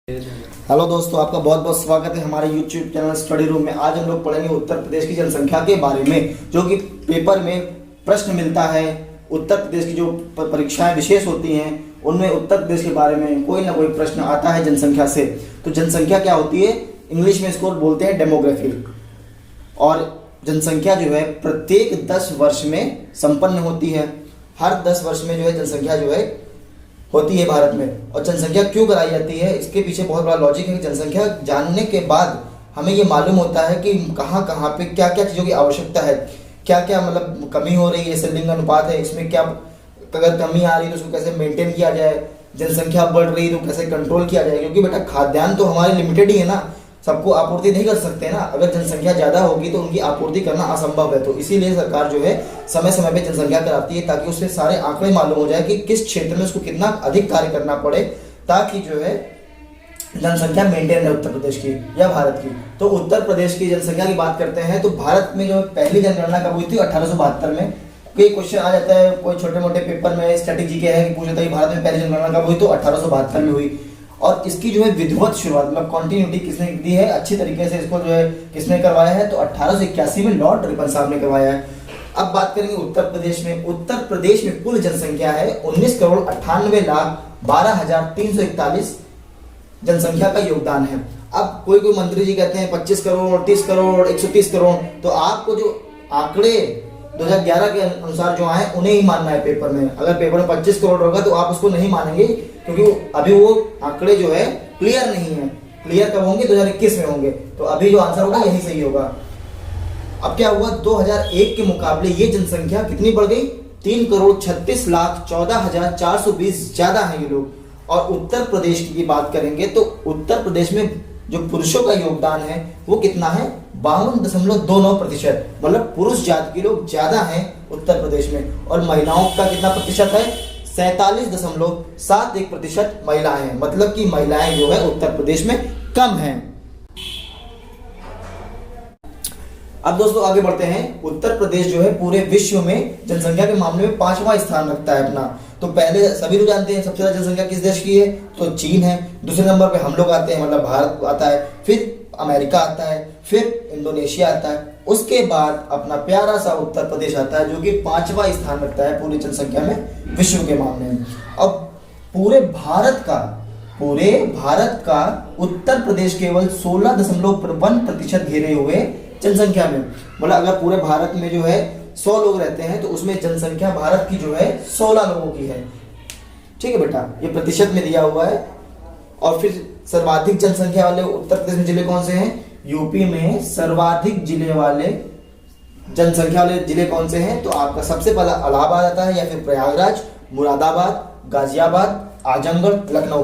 Hello दोस्तों, आपका बहुत बहुत स्वागत है हमारे YouTube चैनल स्टडी रूम में। आज हम लोग पढ़ेंगे उत्तर प्रदेश की जनसंख्या के बारे में, जो कि पेपर में प्रश्न मिलता है। उत्तर प्रदेश की जो परीक्षाएं विशेष होती हैं उनमें उत्तर प्रदेश के बारे में कोई ना कोई प्रश्न आता है जनसंख्या से। तो जनसंख्या क्या होती है, इंग्लिश में इसको बोलते हैं डेमोग्राफी। और जनसंख्या जो है प्रत्येक 10 वर्ष में संपन्न होती है। हर 10 वर्ष में जो है जनसंख्या जो है होती है भारत में। और जनसंख्या क्यों कराई जाती है, इसके पीछे बहुत बड़ा लॉजिक है कि जनसंख्या जानने के बाद हमें ये मालूम होता है कि कहाँ कहाँ पे क्या क्या चीज़ों की आवश्यकता है, क्या क्या मतलब कमी हो रही है। जैसे लिंग अनुपात है, इसमें क्या अगर कमी आ रही है तो उसको कैसे मेंटेन किया जाए। जनसंख्या बढ़ रही है तो कैसे कंट्रोल किया जाए, क्योंकि बेटा खाद्यान्न तो हमारे लिमिटेड ही है ना, सबको आपूर्ति नहीं कर सकते ना। अगर जनसंख्या ज्यादा होगी तो उनकी आपूर्ति करना असंभव है। तो इसीलिए सरकार जो है समय समय पे जनसंख्या कराती है, ताकि उससे सारे आंकड़े मालूम हो जाए कि किस क्षेत्र में उसको कितना अधिक कार्य करना पड़े, ताकि जो है जनसंख्या मेंटेन रहे उत्तर प्रदेश की या भारत की। तो उत्तर प्रदेश की जनसंख्या की बात करते हैं तो भारत में जो पहली जनगणना कब हुई थी, 1872 में। कोई क्वेश्चन आ जाता है, कोई छोटे मोटे पेपर में स्ट्रेटेजी के है कि पूछता है भारत में पहली जनगणना कब हुई, तो 1872 में हुई। और इसकी जो है विधिवत शुरुआत मतलब कॉन्टिन्यूटी किसने दी है, अच्छी तरीके से इसको जो है किसने करवाया है, तो 1881 में लॉर्ड रिपन साहब ने करवाया है। अब बात करेंगे उत्तर प्रदेश में। उत्तर प्रदेश में कुल जनसंख्या है 19,98,12,341 जनसंख्या का योगदान है। अब कोई कोई मंत्री जी कहते हैं 25 करोड़, 30 करोड़, 130 करोड़, तो आपको जो आंकड़े 2011 के अनुसार जो आए उन्हें ही मानना है पेपर में। अगर पेपर में 25 करोड़ होगा तो आप उसको नहीं मानेंगे, क्योंकि अभी वो आंकड़े जो है क्लियर नहीं है। क्लियर कब होंगे, 2021 में होंगे। तो अभी जो आंसर होगा यही सही होगा। अब क्या हुआ, 2001 के मुकाबले ये जनसंख्या कितनी बढ़ गई, 3,36,14,420 ज्यादा है ये लोग। और उत्तर प्रदेश की बात करेंगे तो उत्तर प्रदेश में जो पुरुषों का योगदान है वो कितना है, 52.29%। मतलब पुरुष जाति के लोग ज्यादा हैं उत्तर प्रदेश में। और महिलाओं का कितना प्रतिशत है, 47.71% महिलाएं हैं। मतलब कि महिलाएं जो है उत्तर प्रदेश में कम हैं। अब दोस्तों आगे बढ़ते हैं। उत्तर प्रदेश जो है पूरे विश्व में जनसंख्या के मामले में 5वां स्थान रखता है अपना। तो पहले सभी लोग जानते हैं सबसे ज्यादा जनसंख्या किस देश की है, तो चीन है। दूसरे नंबर पे हम लोग आते हैं, मतलब भारत आता है, फिर अमेरिका आता है, फिर इंडोनेशिया आता है, उसके बाद अपना प्यारा सा उत्तर प्रदेश आता है, जो कि 5वां स्थान रखता है पूरी जनसंख्या में विश्व के मामले में। अब पूरे भारत का उत्तर प्रदेश केवल 16.1% घेरे हुए जनसंख्या में। मतलब अगर पूरे भारत में जो है 100 लोग रहते हैं तो उसमें जनसंख्या भारत की जो है 16 लोगों की है। ठीक है बेटा, ये प्रतिशत में दिया हुआ है। और फिर सर्वाधिक जनसंख्या वाले उत्तर प्रदेश में जिले कौन से हैं, यूपी में सर्वाधिक जनसंख्या वाले जिले कौन से हैं, तो आपका सबसे पहला इलाहाबाद आता है, या फिर प्रयागराज, मुरादाबाद, गाजियाबाद, आजमगढ़, लखनऊ।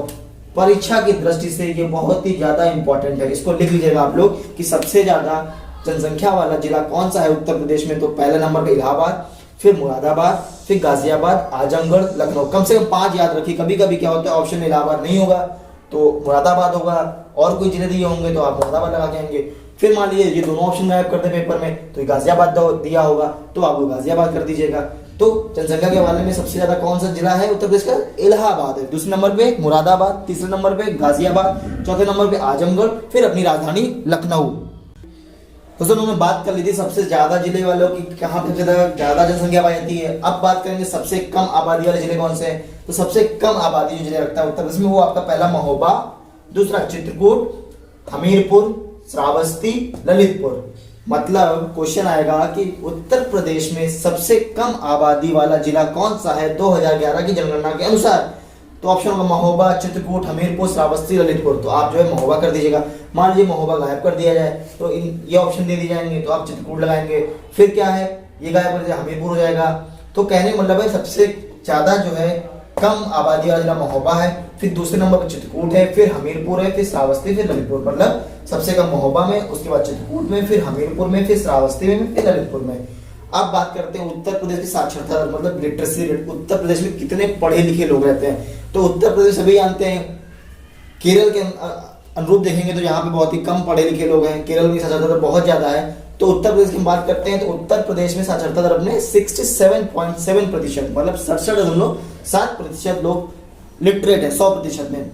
परीक्षा की दृष्टि से ये बहुत ही ज्यादा इंपॉर्टेंट है, इसको लिख लीजिएगा आप लोग कि सबसे ज्यादा जनसंख्या वाला जिला कौन सा है उत्तर प्रदेश में। तो पहले नंबर पे इलाहाबाद, फिर मुरादाबाद, फिर गाजियाबाद, आजमगढ़, लखनऊ। कम से कम 5 याद रखिए। कभी कभी क्या होता है ऑप्शन में इलाहाबाद नहीं होगा तो मुरादाबाद होगा, और कोई जिले दिए होंगे तो आप मुरादाबाद लगा के आएंगे। फिर मान लीजिए ये दोनों ऑप्शन गायब करते पेपर में, तो गाजियाबाद दिया होगा तो आप गाजियाबाद कर दीजिएगा। तो जनसंख्या के हवाले में सबसे ज्यादा कौन सा जिला है उत्तर प्रदेश का, इलाहाबाद है। दूसरे नंबर पे मुरादाबाद, तीसरे नंबर पे गाजियाबाद, चौथे नंबर पे आजमगढ़, फिर अपनी राजधानी लखनऊ। दोस्तों हमने बात कर ली थी सबसे ज्यादा जिले वालों की कहाँ पे ज्यादा जनसंख्या पाई जाती है। अब बात करेंगे सबसे कम आबादी वाले जिले कौन से हैं। तो सबसे कम आबादी जो जिले रखता है उत्तर प्रदेश में वो आपका पहला महोबा, दूसरा चित्रकूट, हमीरपुर, श्रावस्ती, ललितपुर। मतलब क्वेश्चन आएगा कि उत्तर प्रदेश में सबसे कम आबादी वाला जिला कौन सा है 2011 की जनगणना के अनुसार। तो ऑप्शन होगा महोबा, चित्रकूट, हमीरपुर, श्रावस्ती, ललितपुर। तो आप जो है महोबा कर दीजिएगा। मान लीजिए महोबा गायब कर दिया जाए तो ये ऑप्शन दे दिए जाएंगे, तो आप चित्रकूट लगाएंगे। फिर क्या है, ये गायब कर दिया हमीरपुर हो जाएगा। तो कहने का मतलब है सबसे ज्यादा जो है कम आबादी वाला जिला महोबा है, फिर दूसरे नंबर पर चित्रकूट है, फिर हमीरपुर है, फिर श्रावस्ती, फिर ललितपुर। मतलब सबसे कम महोबा में, उसके बाद चित्रकूट में, फिर हमीरपुर में, फिर श्रावस्ती में, फिर ललितपुर में। अब बात करते हैं उत्तर प्रदेश की साक्षरता मतलब लिटरेसी रेट। उत्तर प्रदेश में कितने पढ़े लिखे लोग रहते हैं, तो उत्तर प्रदेश सभी जानते हैं। केरल के अनुरूप देखेंगे तो यहाँ पे बहुत ही कम पढ़े लिखे लोग हैं, केरल की साक्षरता दर बहुत ज्यादा है। तो उत्तर प्रदेश की बात करते हैं तो उत्तर प्रदेश में साक्षरता दर अपने 67.7%, मतलब 67.7% लोग लिटरेट है 100% में।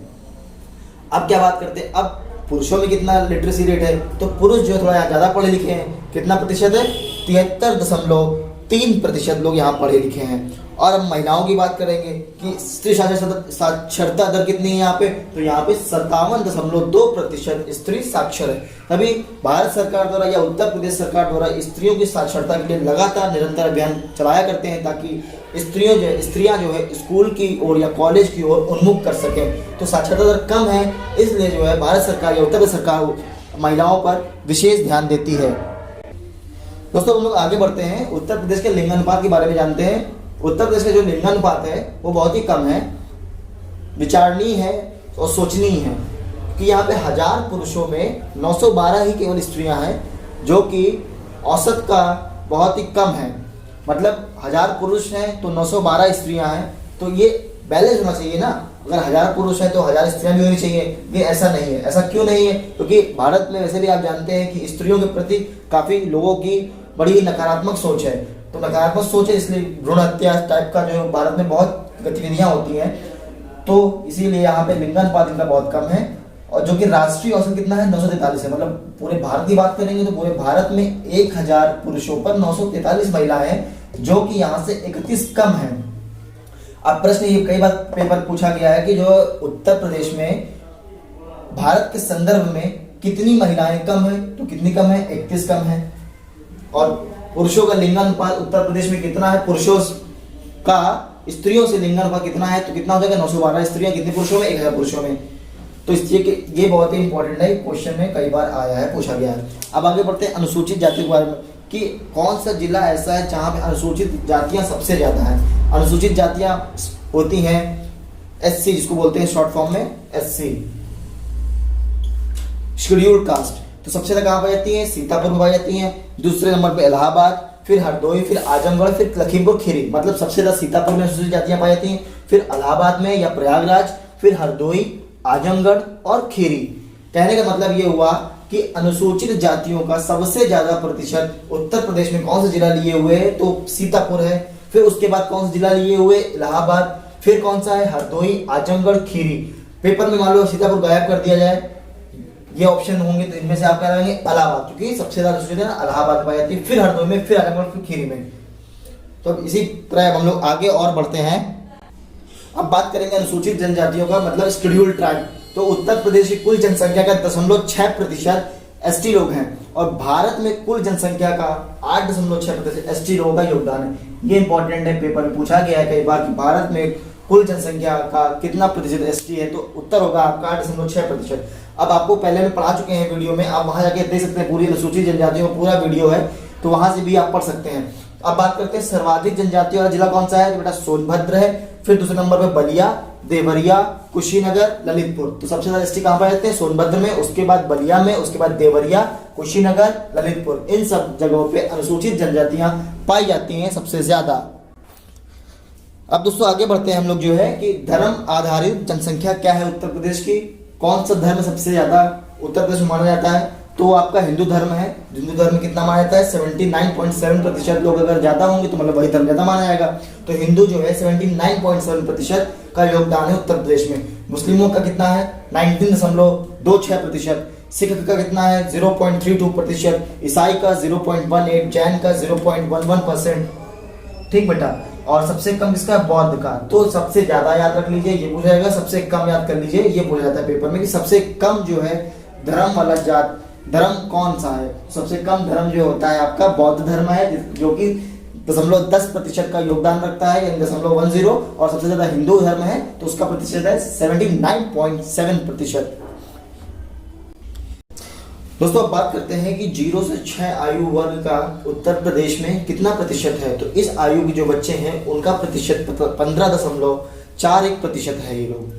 अब क्या बात करते हैं, अब पुरुषों में कितना लिटरेसी रेट है, तो पुरुष जो है थोड़ा यहाँ ज़्यादा पढ़े लिखे हैं, कितना प्रतिशत है, 73.3% लोग यहाँ पढ़े लिखे हैं। और अब महिलाओं की बात करेंगे कि स्त्री साक्षरता दर कितनी है यहाँ पे, तो यहाँ पे 57.2% स्त्री साक्षर है। तभी भारत सरकार द्वारा या उत्तर प्रदेश सरकार द्वारा स्त्रियों की साक्षरता के लिए लगातार निरंतर अभियान चलाया करते हैं, ताकि स्त्रियां जो है स्कूल की ओर या कॉलेज की ओर उन्मुख कर सकें। तो साक्षरता दर कम है, इसलिए जो है भारत सरकार या उत्तर प्रदेश सरकार महिलाओं पर विशेष ध्यान देती है। दोस्तों हम लोग आगे बढ़ते हैं, उत्तर प्रदेश के लिंगानुपात के बारे में जानते हैं। उत्तर प्रदेश का जो लिंगानुपात है वो बहुत ही कम है, विचारणीय है और सोचनीय है कि यहाँ पे 1000 पुरुषों में 912 ही केवल स्त्रियां हैं, जो कि औसत का बहुत ही कम है। मतलब 1000 पुरुष हैं तो 912 स्त्रियां हैं, तो ये बैलेंस होना चाहिए ना। अगर 1000 पुरुष हैं तो 1000 स्त्रियां भी होनी चाहिए, ये ऐसा नहीं है। ऐसा क्यों नहीं है? क्योंकि भारत में वैसे भी आप जानते हैं कि स्त्रियों के प्रति काफ़ी लोगों की बड़ी नकारात्मक सोच है। तो नकारात्मक सोच है, इसलिए भ्रूण हत्या टाइप का जो भारत में बहुत गतिविधियां होती हैं, तो इसीलिए यहाँ पे लिंगानुपात इनका बहुत कम है। और जो कि राष्ट्रीय औसत कितना है, 943 है। मतलब पूरे भारत की बात करेंगे तो पूरे भारत में 1000 पुरुषों पर 943 महिलाएं हैं, जो कि यहाँ से 31 कम है। अब प्रश्न ये कई बार पेपर पूछा गया है कि जो उत्तर प्रदेश में भारत के संदर्भ में कितनी महिलाएं कम है, तो कितनी कम है, 31 कम है। और पुरुषों का लिंगानुपात उत्तर प्रदेश में कितना है, पुरुषों का स्त्रियों से लिंगानुपात कितना है, तो कितना हो जाएगा, 912 स्त्रियां कितने पुरुषों में, 1000 पुरुषों में। तो इसलिए ये बहुत ही इंपॉर्टेंट है, क्वेश्चन में कई बार आया है, पूछा गया है। अब आगे बढ़ते हैं अनुसूचित जाति के बारे में कि कौन सा जिला ऐसा है जहाँ पे अनुसूचित जातियां सबसे ज्यादा हैं। अनुसूचित जातियां होती हैं SC, जिसको बोलते हैं शॉर्ट फॉर्म में SC, शेड्यूल्ड कास्ट। तो सबसे ज्यादा कहाँ पाई जाती है, सीतापुर में पाई जाती है। दूसरे नंबर पे इलाहाबाद, फिर हरदोई, फिर आजमगढ़, फिर लखीमपुर खीरी। मतलब सबसे ज्यादा सीतापुर में अनुसूचित जातियां पाई जाती हैं, फिर इलाहाबाद में या प्रयागराज, फिर हरदोई, आजमगढ़ और खीरी। कहने का मतलब ये हुआ कि अनुसूचित जातियों का सबसे ज्यादा प्रतिशत उत्तर प्रदेश में कौन सा जिला लिए हुए है, तो सीतापुर है। फिर उसके बाद कौन सा जिला लिए हुए, इलाहाबाद। फिर कौन सा है, हरदोई, आजमगढ़, खीरी। पेपर में मान लो सीतापुर गायब कर दिया जाए, ये ऑप्शन होंगे तो इनमें से आप क्या करेंगे, इलाहाबाद, क्योंकि सबसे ज्यादा अनुसूचित है ना, इलाहाबाद पाई जाती है, फिर हरदोई में, फिर आजमगढ़, फिर खीरी में। तो इसी तरह हम लोग आगे और बढ़ते हैं। अब बात करेंगे अनुसूचित जनजातियों का, मतलब शेड्यूल्ड ट्राइब। तो उत्तर प्रदेश की कुल जनसंख्या का 0.6% ST लोग हैं, और भारत में कुल जनसंख्या का 8.6% ST लोगों का योगदान है। ये इंपॉर्टेंट है, पेपर में पूछा गया है कई बार कि भारत में कुल जनसंख्या का कितना प्रतिशत ST है, तो उत्तर होगा आपका 8.6%। अब आपको पहले में पढ़ा चुके हैं वीडियो में, आप वहां जाके देख सकते हैं, पूरी अनुसूचित जनजातियों का पूरा वीडियो है, तो वहां से भी आप पढ़ सकते हैं। अब बात करते हैं सर्वाधिक जनजाति वाला जिला कौन सा है, तो बेटा सोनभद्र है। फिर दूसरे नंबर पे बलिया, देवरिया, कुशीनगर, ललितपुर। तो सबसे ज्यादा ST कहां पाए जाते हैं, सोनभद्र में, उसके बाद बलिया में, उसके बाद देवरिया, कुशीनगर, ललितपुर। इन सब जगहों पे अनुसूचित जनजातियां पाई जाती हैं सबसे ज्यादा। अब दोस्तों आगे बढ़ते हैं हम लोग, जो है कि धर्म आधारित जनसंख्या क्या है उत्तर प्रदेश की, कौन सा धर्म सबसे ज्यादा उत्तर प्रदेश में माना जाता है, तो आपका हिंदू धर्म है। हिंदू धर्म में कितना माना जाता है, 79.7% लोग अगर ज्यादा होंगे तो मतलब वही धर्म ज्यादा माना जाएगा। तो हिंदू जो है 79.7% का योगदान है उत्तर प्रदेश में। मुस्लिमों का कितना है, 19.26%। सिख का कितना है, 0.32%। ईसाई का 0.18%, जैन का 0.11%। ठीक बेटा। और सबसे कम किसका, बौद्ध का। तो सबसे ज्यादा याद रख लीजिए, ये पूछा जाएगा। सबसे कम याद कर लीजिए, ये पूछा जाता है पेपर में कि सबसे कम जो है धर्म वाला जात धर्म कौन सा है। सबसे कम धर्म जो होता है आपका बौद्ध धर्म है, जो कि 0.10% का योगदान रखता है, यानी 0.10। और सबसे ज्यादा हिंदू धर्म है तो उसका प्रतिशत है 79.7%। दोस्तों अब बात करते हैं कि 0 से 6 आयु वर्ग का उत्तर प्रदेश में कितना प्रतिशत है। तो इस आयु के जो बच्चे हैं उनका प्रतिशत 15.41% है। ये लोग,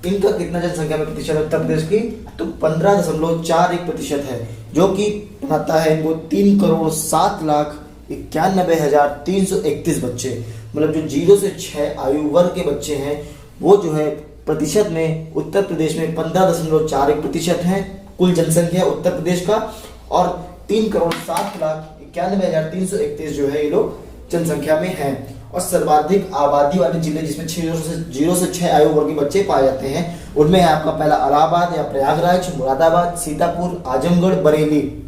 इनका कितना जनसंख्या में प्रतिशत है उत्तर प्रदेश की, तो 15.41% है, जो कि आता है इनको 3,07,91,331 बच्चे। मतलब जो 0 से 6 आयु वर्ग के बच्चे हैं वो जो है प्रतिशत में उत्तर प्रदेश में 15.41% है कुल जनसंख्या उत्तर प्रदेश का। और 3,07,91,331 जो है ये लोग जनसंख्या में है। और सर्वाधिक आबादी वाले जिले जिसमें 0 से 6 आयु वर्ग के बच्चे पाए जाते हैं उनमें है आपका पहला इलाहाबाद या प्रयागराज, मुरादाबाद, सीतापुर, आजमगढ़, बरेली।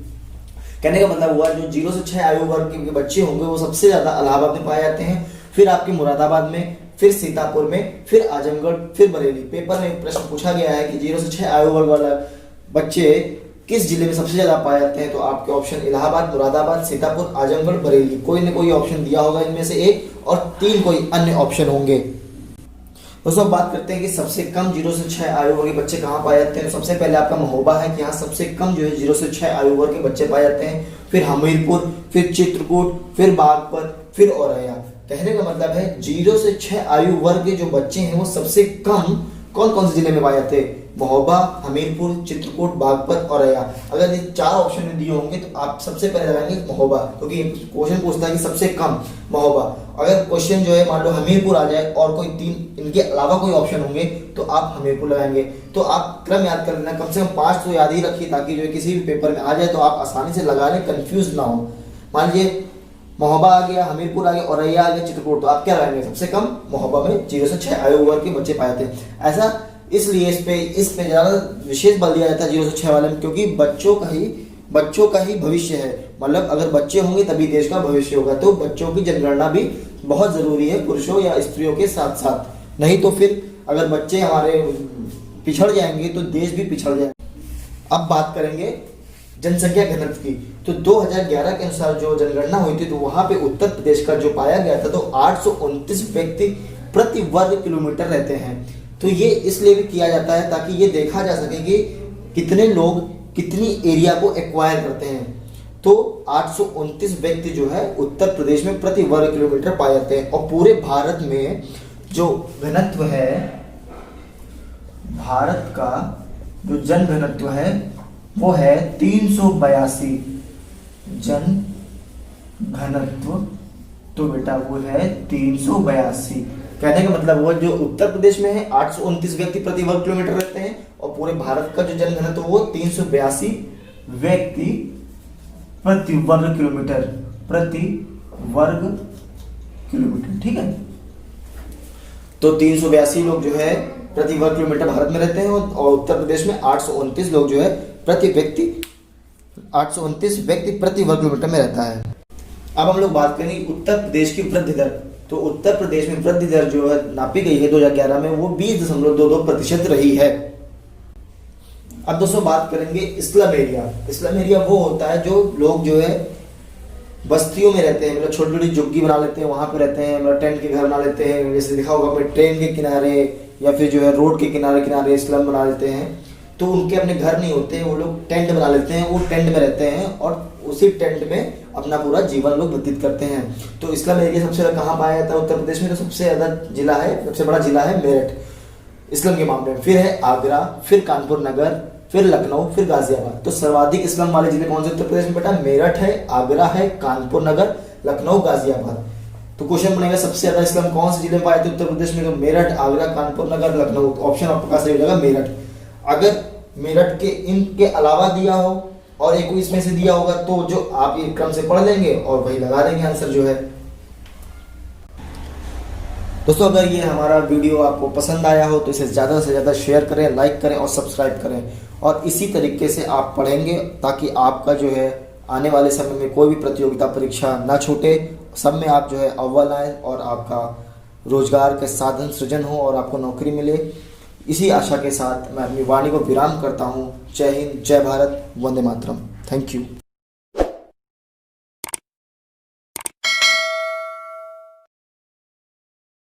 कहने का मतलब हुआ जो 0 से 6 आयु वर्ग के बच्चे होंगे वो सबसे ज्यादा इलाहाबाद में पाए जाते हैं, फिर आपके मुरादाबाद में, फिर सीतापुर में, फिर आजमगढ़, फिर बरेली। पेपर में प्रश्न पूछा गया है कि 0 से 6 आयु वर्ग वाला बच्चे किस जिले में सबसे ज्यादा पाए जाते हैं, तो आपके ऑप्शन इलाहाबाद, मुरादाबाद, सीतापुर, आजमगढ़, बरेली, कोई न कोई ऑप्शन दिया होगा इनमें से एक, और 3 कोई अन्य ऑप्शन होंगे। दोस्तों बात करते हैं कि सबसे कम 0 से 6 आयु वर्ग के बच्चे कहाँ पाए जाते हैं। तो सबसे पहले आपका महोबा है कि यहाँ सबसे कम जो है 0 से 6 आयु वर्ग के बच्चे पाए जाते हैं, फिर हमीरपुर, फिर चित्रकूट, फिर बागपत, फिर औरैया। कहने का मतलब है 0 से 6 आयु वर्ग के जो बच्चे हैं वो सबसे कम कौन कौन से जिले में पाए जाते हैं, महोबा, हमीरपुर, चित्रकूट, बागपत, औरैया। अगर ये 4 ऑप्शन में दिए होंगे तो आप सबसे पहले लगाएंगे महोबा, क्योंकि क्वेश्चन पूछता है कि सबसे कम महोबा। अगर क्वेश्चन जो है मान लो हमीरपुर आ जाए और कोई 3 इनके अलावा कोई ऑप्शन होंगे तो आप हमीरपुर लगाएंगे। तो आप क्रम याद कर लेना, कम से कम 5 तो याद ही रखिए ताकि जो किसी भी पेपर में आ जाए तो आप आसानी से लगा लें, कंफ्यूज ना हो। मान लीजिए महोबा आ गया, हमीरपुर आ गया, औरैया आ गया, चित्रकूट, तो आप क्या लगाएंगे, सबसे कम महोबा में 0 से 6 आयु वर्ग के बच्चे पाए जाते हैं। ऐसा इसलिए इस पे ज्यादा विशेष बल दिया जाता है 0 से 6 वाले में, क्योंकि बच्चों का ही भविष्य है। मतलब अगर बच्चे होंगे तभी देश का भविष्य होगा, तो बच्चों की जनगणना भी बहुत जरूरी है, पुरुषों या स्त्रियों के साथ साथ। नहीं तो फिर अगर बच्चे हमारे पिछड़ जाएंगे तो देश भी पिछड़ जाएगा। अब बात करेंगे जनसंख्या घनत्व की। तो 2011 के अनुसार जो जनगणना हुई थी तो वहां पे उत्तर प्रदेश का जो पाया गया था तो 829 व्यक्ति प्रति वर्ग किलोमीटर रहते हैं। तो ये इसलिए भी किया जाता है ताकि ये देखा जा सके कि कितने लोग कितनी एरिया को एक्वायर करते हैं। तो 829 व्यक्ति जो है उत्तर प्रदेश में प्रति वर्ग किलोमीटर पाए जाते हैं। और पूरे भारत में जो घनत्व है, भारत का जो जन घनत्व है वो है 382 जन घनत्व। तो बेटा वो है 382। कहने का मतलब वो जो उत्तर प्रदेश में है 829 व्यक्ति प्रति वर्ग किलोमीटर रहते हैं और पूरे भारत का जो जन घनत्व वो 382 व्यक्ति प्रति वर्ग किलोमीटर ठीक है। तो 382 लोग जो है प्रति वर्ग किलोमीटर भारत में रहते हैं और उत्तर प्रदेश में 829 लोग जो है 829 व्यक्ति प्रति वर्ग किलोमीटर में रहता है। अब हम लोग बात करेंगे उत्तर प्रदेश की वृद्धि दर। तो उत्तर प्रदेश में वृद्धि दर जो है नापी गई है 2011 में वो 20.22% रही है। अब दोस्तों बात करेंगे स्लम एरिया। स्लम एरिया वो होता है जो लोग जो है बस्तियों में रहते हैं, मतलब छोटी छोटी झुग्गी बना लेते हैं, वहां पे रहते हैं, मतलब टेंट के घर बना लेते हैं। जैसे लिखा होगा अपने ट्रेन के किनारे या फिर जो है रोड के किनारे किनारे स्लम बना लेते हैं। तो उनके अपने घर नहीं होते, वो लोग टेंट बना लेते हैं, वो टेंट में रहते हैं और उसी टेंट में अपना पूरा जीवन लोग व्यतीत करते हैं। तो स्लम एरिया सबसे ज्यादा कहाँ पाया जाता है उत्तर प्रदेश में? तो सबसे ज्यादा जिला है, सबसे बड़ा जिला है मेरठ स्लम के मामले में, फिर है आगरा, फिर कानपुर नगर, फिर लखनऊ, फिर गाजियाबाद। तो सर्वाधिक स्लम वाले जिले कौन से उत्तर प्रदेश में बेटा? मेरठ है, आगरा है, कानपुर नगर, लखनऊ, गाजियाबाद। तो क्वेश्चन बनेगा सबसे ज्यादा स्लम कौन से जिले में पाए थे उत्तर प्रदेश में? तो मेरठ, आगरा, कानपुर नगर, लखनऊ। ऑप्शन आपका सही हो जाएगा मेरठ। अगर मेरठ के इनके अलावा दिया हो और एक इसमें से दिया होगा तो जो आप ये क्रम से पढ़ लेंगे और वही लगा देंगे आंसर जो है। दोस्तों अगर ये हमारा वीडियो आपको पसंद आया हो तो इसे ज़्यादा से ज़्यादा शेयर करें, लाइक करें और सब्सक्राइब करें। और इसी तरीके से आप पढ़ेंगे ताकि आपका जो है आने वाले समय में कोई भी प्रतियोगिता परीक्षा ना छूटे, सब में आप जो है अव्वल आए और आपका रोजगार के साधन सृजन हो और आपको नौकरी मिले। इसी आशा के साथ मैं अपनी वाणी को विराम करता हूँ। जय हिंद, जय भारत, वंदे मातरम। Thank you.